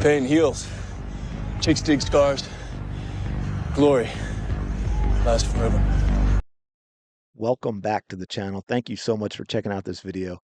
Pain heals. Chicks dig scars. Glory lasts forever. Welcome back to the channel. Thank you so much for checking out this video.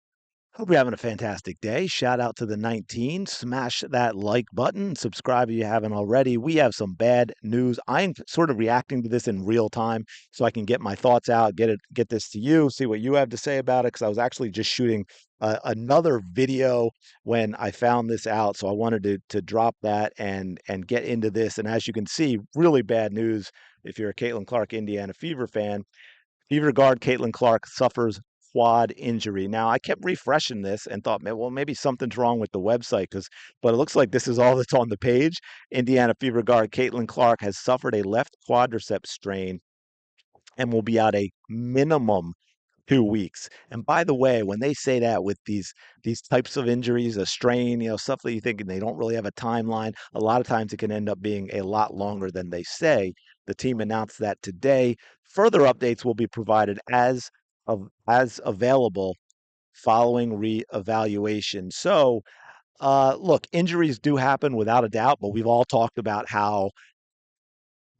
Hope you're having a fantastic day. Shout out to the 19. Smash that like button. Subscribe if you haven't already. We have some bad news. I'm sort of reacting to this in real time so I can get my thoughts out, get this to you, see what you have to say about it, because I was actually just shooting another video when I found this out. So I wanted to drop that and get into this. And as you can see, really bad news if you're a Caitlin Clark Indiana Fever fan. Fever guard Caitlin Clark suffers quad injury. Now, I kept refreshing this and thought, well, maybe something's wrong with the website, but it looks like this is all that's on the page. Indiana Fever guard Caitlin Clark has suffered a left quadricep strain and will be out a minimum 2 weeks. And by the way, when they say that with these types of injuries, a strain, stuff that you think they don't really have a timeline, a lot of times it can end up being a lot longer than they say. The team announced that today. Further updates will be provided as available following reevaluation. So, look, injuries do happen without a doubt, but we've all talked about how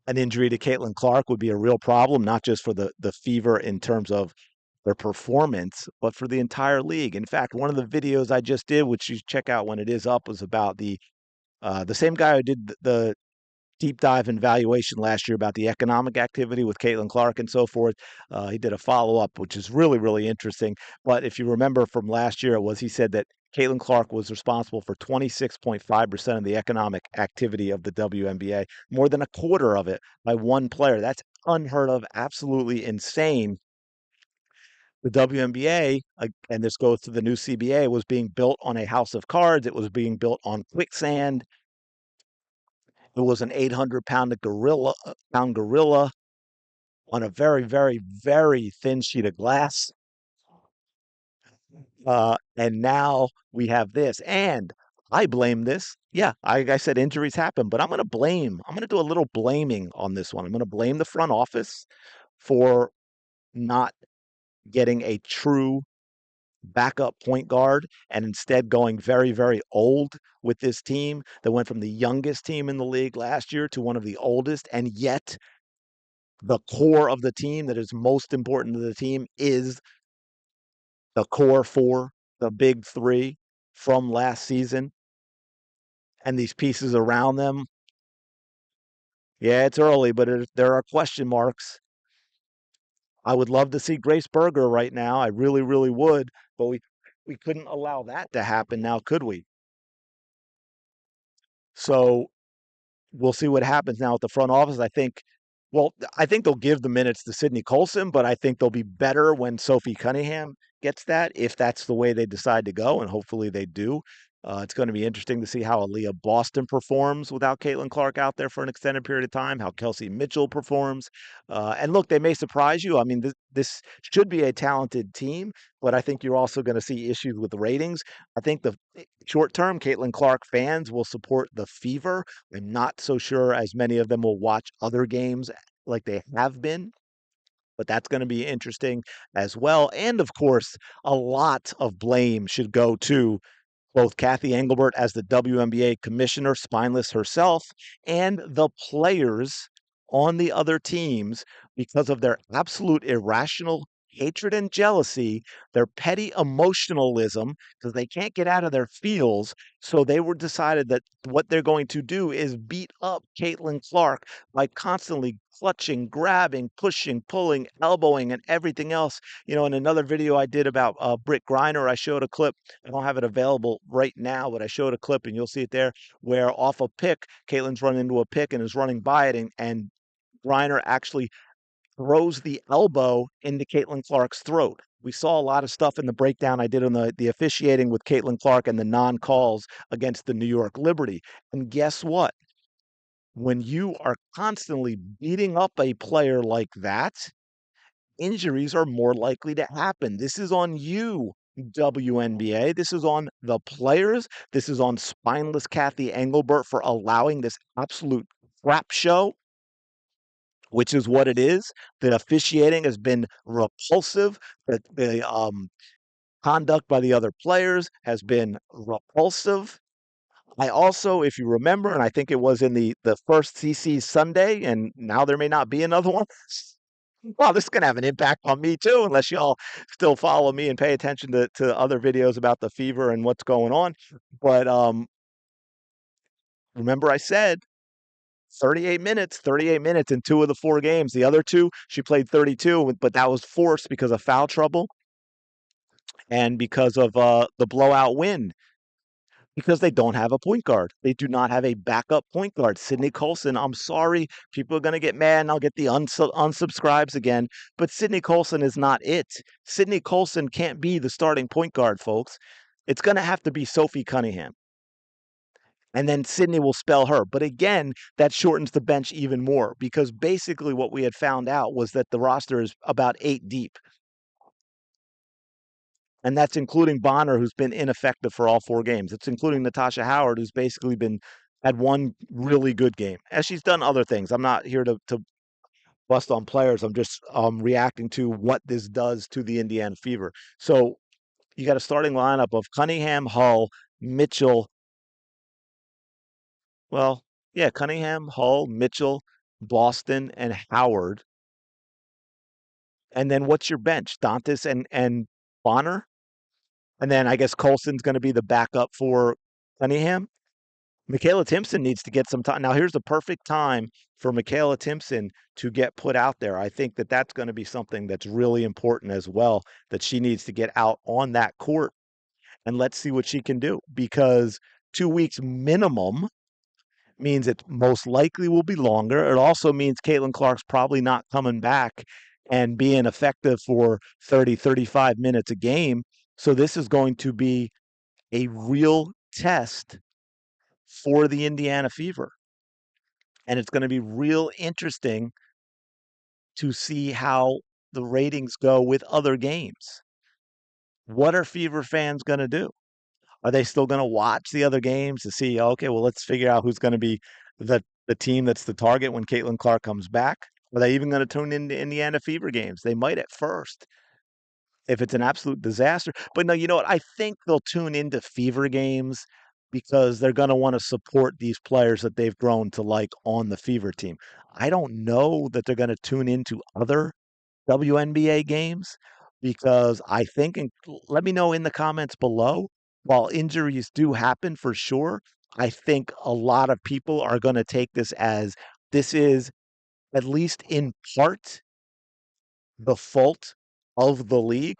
an injury to Caitlin Clark would be a real problem, not just for the Fever in terms of their performance, but for the entire league. In fact, one of the videos I just did, which you check out when it is up, was about the same guy who did the deep dive and valuation last year about the economic activity with Caitlin Clark and so forth. He did a follow up, which is really, really interesting. But if you remember from last year, he said that Caitlin Clark was responsible for 26.5% of the economic activity of the WNBA, more than a quarter of it by one player. That's unheard of, absolutely insane. The WNBA, and this goes to the new CBA, was being built on a house of cards. It was being built on quicksand. It was an 800-pound gorilla on a very, very, very thin sheet of glass. And now we have this. And I blame this. Yeah, I said injuries happen, but I'm going to do a little blaming on this one. I'm going to blame the front office for not getting a true backup point guard and instead going very, very old with this team that went from the youngest team in the league last year to one of the oldest. And yet the core of the team that is most important to the team is the core four, the big three from last season. And these pieces around them, yeah, it's early, but there are question marks. I would love to see Grace Berger right now. I really, really would, but we couldn't allow that to happen now, could we? So we'll see what happens now with the front office. I think they'll give the minutes to Sydney Colson, but I think they'll be better when Sophie Cunningham gets that, if that's the way they decide to go, and hopefully they do. It's going to be interesting to see how Aaliyah Boston performs without Caitlin Clark out there for an extended period of time, how Kelsey Mitchell performs. And look, they may surprise you. I mean, this should be a talented team, but I think you're also going to see issues with ratings. I think the short term, Caitlin Clark fans will support the Fever. I'm not so sure as many of them will watch other games like they have been, but that's going to be interesting as well. And of course, a lot of blame should go to both Kathy Engelbert as the WNBA commissioner, spineless herself, and the players on the other teams because of their absolute irrational hatred and jealousy, their petty emotionalism, because they can't get out of their feels. So they were decided that what they're going to do is beat up Caitlin Clark by constantly clutching, grabbing, pushing, pulling, elbowing, and everything else. In another video I did about Britt Griner, I showed a clip. I don't have it available right now, but I showed a clip, and you'll see it there, where off a pick, Caitlin's running into a pick and is running by it, and Griner actually throws the elbow into Caitlin Clark's throat. We saw a lot of stuff in the breakdown I did on the officiating with Caitlin Clark and the non-calls against the New York Liberty. And guess what? When you are constantly beating up a player like that, injuries are more likely to happen. This is on you, WNBA. This is on the players. This is on spineless Kathy Engelbert for allowing this absolute crap show, which is what it is. The officiating has been repulsive. The conduct by the other players has been repulsive. I also, if you remember, and I think it was in the first CC Sunday, and now there may not be another one. Well, this is gonna have an impact on me too, unless y'all still follow me and pay attention to other videos about the fever and what's going on. But remember I said 38 minutes in two of the four games. The other two, she played 32, but that was forced because of foul trouble and because of the blowout win. Because they don't have a point guard. They do not have a backup point guard. Sydney Colson, I'm sorry, people are going to get mad and I'll get the unsubscribes again, but Sydney Colson is not it. Sydney Colson can't be the starting point guard, folks. It's going to have to be Sophie Cunningham. And then Sydney will spell her. But again, that shortens the bench even more because basically what we had found out was that the roster is about 8 deep. And that's including Bonner, who's been ineffective for all four games. It's including Natasha Howard, who's basically had one really good game, as she's done other things. I'm not here to bust on players. I'm just reacting to what this does to the Indiana Fever. So you got a starting lineup of Cunningham, Hull, Mitchell. Well, yeah, Cunningham, Hull, Mitchell, Boston, and Howard. And then what's your bench? Dantas and Bonner? And then I guess Colson's going to be the backup for Cunningham. Michaela Timpson needs to get some time. Now, here's the perfect time for Michaela Timpson to get put out there. I think that that's going to be something that's really important as well, that she needs to get out on that court and let's see what she can do because 2 weeks minimum means it most likely will be longer. It also means Caitlin Clark's probably not coming back and being effective for 30, 35 minutes a game. So this is going to be a real test for the Indiana Fever. And it's going to be real interesting to see how the ratings go with other games. What are Fever fans going to do? Are they still going to watch the other games to see, okay, well, let's figure out who's going to be the team that's the target when Caitlin Clark comes back? Are they even going to tune into Indiana Fever games? They might at first if it's an absolute disaster. But no, you know what? I think they'll tune into Fever games because they're going to want to support these players that they've grown to like on the Fever team. I don't know that they're going to tune into other WNBA games because I think, and let me know in the comments below, while injuries do happen for sure, I think a lot of people are going to take this is at least in part the fault of the league.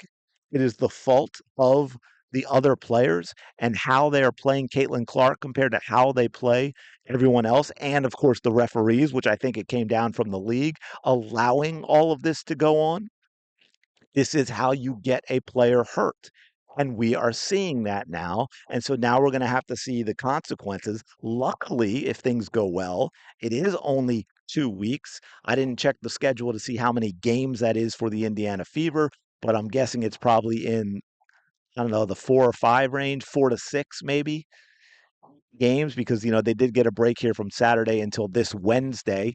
It is the fault of the other players and how they are playing Caitlin Clark compared to how they play everyone else. And of course, the referees, which I think it came down from the league, allowing all of this to go on. This is how you get a player hurt. And we are seeing that now. And so now we're going to have to see the consequences. Luckily, if things go well, it is only 2 weeks. I didn't check the schedule to see how many games that is for the Indiana Fever, but I'm guessing it's probably in, I don't know, the 4 or 5 range, 4 to 6 maybe games, because, they did get a break here from Saturday until this Wednesday.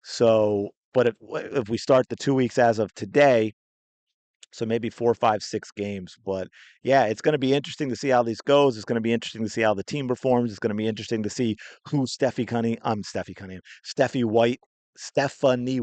So, but if we start the 2 weeks as of today, so maybe 4, 5, 6 games. But yeah, it's going to be interesting to see how this goes. It's going to be interesting to see how the team performs. It's going to be interesting to see who Stephanie White, Stephanie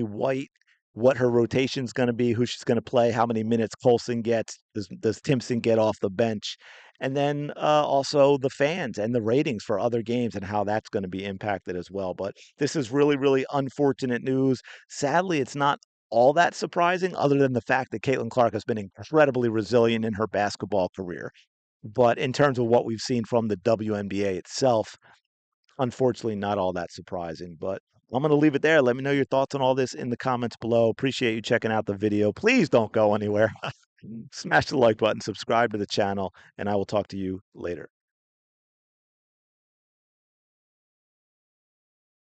White, what her rotation's going to be, who she's going to play, how many minutes Colson gets, does Timpson get off the bench, and then also the fans and the ratings for other games and how that's going to be impacted as well. But this is really, really unfortunate news. Sadly, it's not all that surprising, other than the fact that Caitlin Clark has been incredibly resilient in her basketball career. But in terms of what we've seen from the WNBA itself, unfortunately, not all that surprising, but I'm going to leave it there. Let me know your thoughts on all this in the comments below. Appreciate you checking out the video. Please don't go anywhere. Smash the like button, subscribe to the channel, and I will talk to you later.